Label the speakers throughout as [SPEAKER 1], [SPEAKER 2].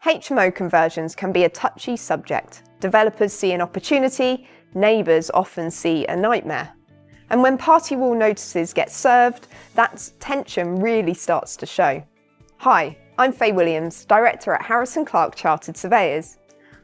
[SPEAKER 1] HMO conversions can be a touchy subject. Developers see an opportunity, neighbours often see a nightmare. And when party wall notices get served, that tension really starts to show. Hi, I'm Faye Williams, Director at Harrison Clarke Chartered Surveyors.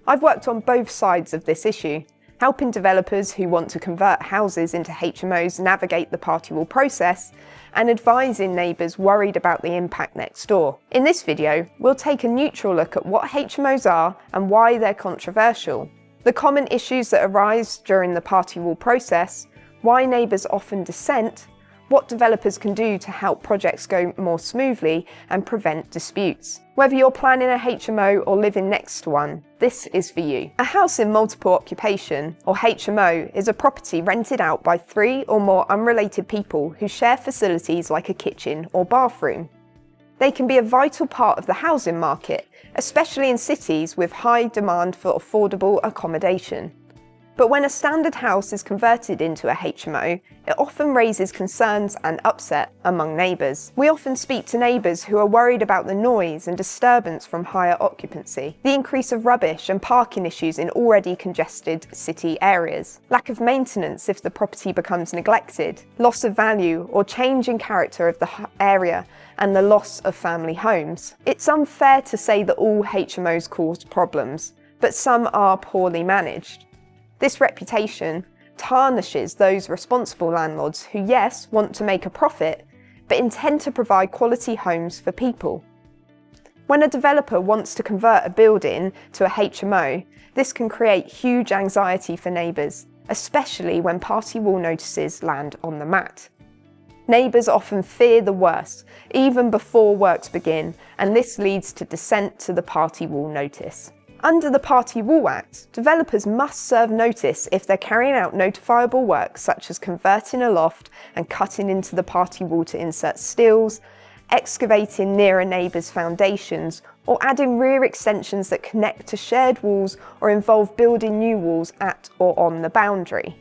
[SPEAKER 1] I've worked on both sides of this issue, helping developers who want to convert houses into HMOs navigate the party wall process, and advising neighbours worried about the impact next door. In this video, we'll take a neutral look at what HMOs are and why they're controversial, the common issues that arise during the party wall process, why neighbours often dissent, what developers can do to help projects go more smoothly and prevent disputes. Whether you're planning a HMO or living next to one, this is for you. A house in multiple occupation, or HMO, is a property rented out by 3 or more unrelated people who share facilities like a kitchen or bathroom. They can be a vital part of the housing market, especially in cities with high demand for affordable accommodation. But when a standard house is converted into a HMO, it often raises concerns and upset among neighbours. We often speak to neighbours who are worried about the noise and disturbance from higher occupancy, the increase of rubbish and parking issues in already congested city areas, lack of maintenance if the property becomes neglected, loss of value or change in character of the area, and the loss of family homes. It's unfair to say that all HMOs cause problems, but some are poorly managed. This reputation tarnishes those responsible landlords who, yes, want to make a profit, but intend to provide quality homes for people. When a developer wants to convert a building to a HMO, this can create huge anxiety for neighbours, especially when party wall notices land on the mat. Neighbours often fear the worst, even before works begin, and this leads to dissent to the party wall notice. Under the Party Wall Act, developers must serve notice if they're carrying out notifiable work such as converting a loft and cutting into the party wall to insert stills, excavating near a neighbour's foundations, or adding rear extensions that connect to shared walls or involve building new walls at or on the boundary.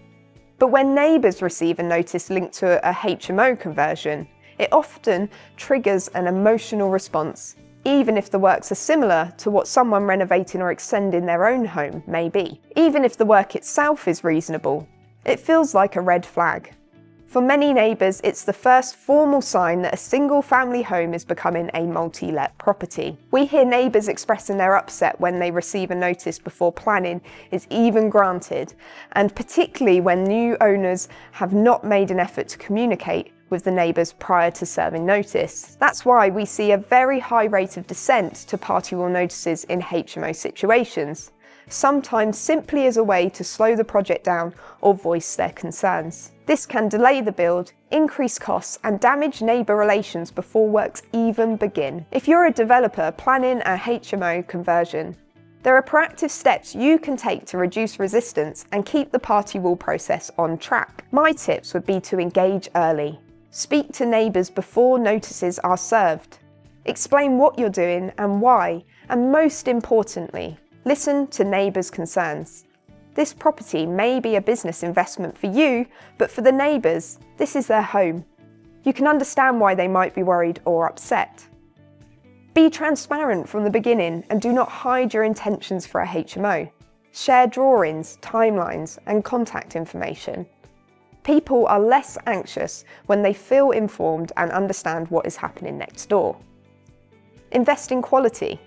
[SPEAKER 1] But when neighbours receive a notice linked to a HMO conversion, it often triggers an emotional response, even if the works are similar to what someone renovating or extending their own home may be. Even if the work itself is reasonable, it feels like a red flag. For many neighbours, it's the first formal sign that a single family home is becoming a multi-let property. We hear neighbours expressing their upset when they receive a notice before planning is even granted, and particularly when new owners have not made an effort to communicate with the neighbours prior to serving notice. That's why we see a very high rate of dissent to party wall notices in HMO situations, sometimes simply as a way to slow the project down or voice their concerns. This can delay the build, increase costs and damage neighbour relations before works even begin. If you're a developer planning a HMO conversion, there are proactive steps you can take to reduce resistance and keep the party wall process on track. My tips would be to engage early. Speak to neighbours before notices are served. Explain what you're doing and why, and most importantly, listen to neighbours' concerns. This property may be a business investment for you, but for the neighbours, this is their home. You can understand why they might be worried or upset. Be transparent from the beginning and do not hide your intentions for a HMO. Share drawings, timelines, and contact information. People are less anxious when they feel informed and understand what is happening next door. Invest in quality.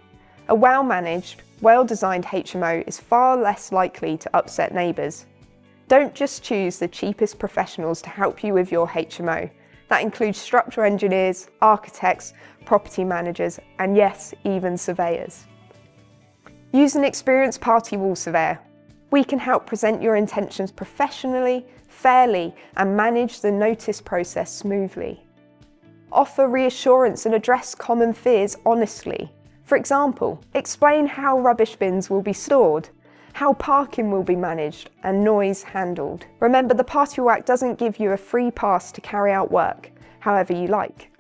[SPEAKER 1] A well-managed, well-designed HMO is far less likely to upset neighbours. Don't just choose the cheapest professionals to help you with your HMO. That includes structural engineers, architects, property managers, and yes, even surveyors. Use an experienced party wall surveyor. We can help present your intentions professionally, fairly, and manage the notice process smoothly. Offer reassurance and address common fears honestly. For example, explain how rubbish bins will be stored, how parking will be managed, and noise handled. Remember, the Party Wall Act doesn't give you a free pass to carry out work however you like.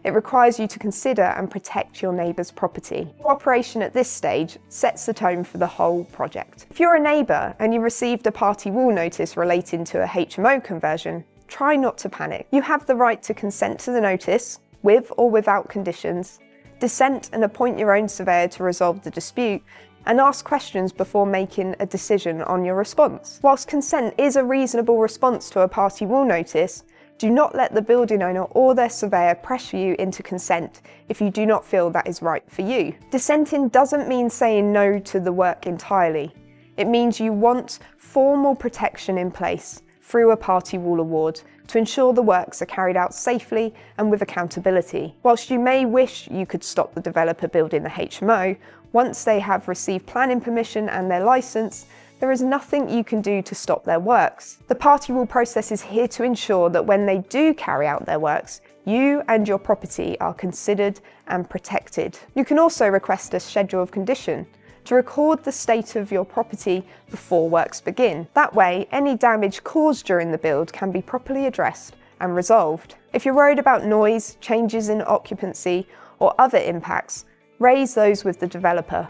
[SPEAKER 1] It requires you to consider and protect your neighbour's property. Cooperation at this stage sets the tone for the whole project. If you're a neighbour and you received a party wall notice relating to a HMO conversion, try not to panic. You have the right to consent to the notice, with or without conditions, Dissent and appoint your own surveyor to resolve the dispute, and ask questions before making a decision on your response. Whilst consent is a reasonable response to a party wall notice, do not let the building owner or their surveyor pressure you into consent if you do not feel that is right for you. Dissenting doesn't mean saying no to the work entirely. It means you want formal protection in place through a party wall award to ensure the works are carried out safely and with accountability. Whilst you may wish you could stop the developer building the HMO, once they have received planning permission and their licence, there is nothing you can do to stop their works. The party wall process is here to ensure that when they do carry out their works, you and your property are considered and protected. You can also request a schedule of condition to record the state of your property before works begin. That way, any damage caused during the build can be properly addressed and resolved. If you're worried about noise, changes in occupancy, or other impacts, raise those with the developer.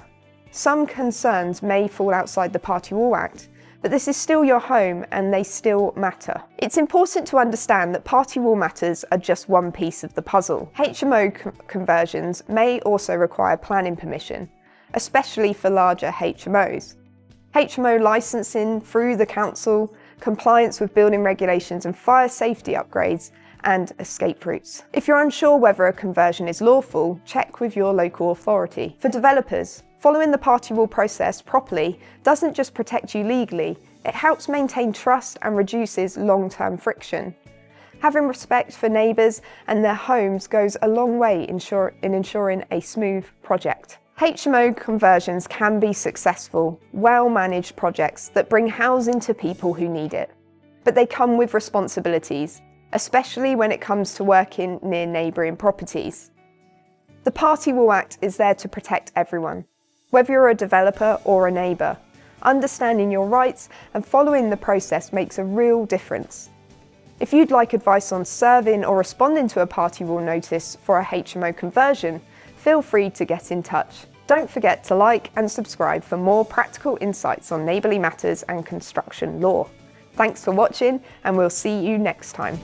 [SPEAKER 1] Some concerns may fall outside the Party Wall Act, but this is still your home and they still matter. It's important to understand that party wall matters are just one piece of the puzzle. HMO conversions may also require planning permission, especially for larger HMOs. HMO licensing through the council, compliance with building regulations and fire safety upgrades, and escape routes. If you're unsure whether a conversion is lawful, check with your local authority. For developers, following the party wall process properly doesn't just protect you legally, it helps maintain trust and reduces long-term friction. Having respect for neighbours and their homes goes a long way in ensuring a smooth project. HMO conversions can be successful, well-managed projects that bring housing to people who need it. But they come with responsibilities, especially when it comes to working near neighbouring properties. The Party Wall Act is there to protect everyone, whether you're a developer or a neighbour. Understanding your rights and following the process makes a real difference. If you'd like advice on serving or responding to a party wall notice for a HMO conversion, feel free to get in touch. Don't forget to like and subscribe for more practical insights on neighbourly matters and construction law. Thanks for watching, and we'll see you next time.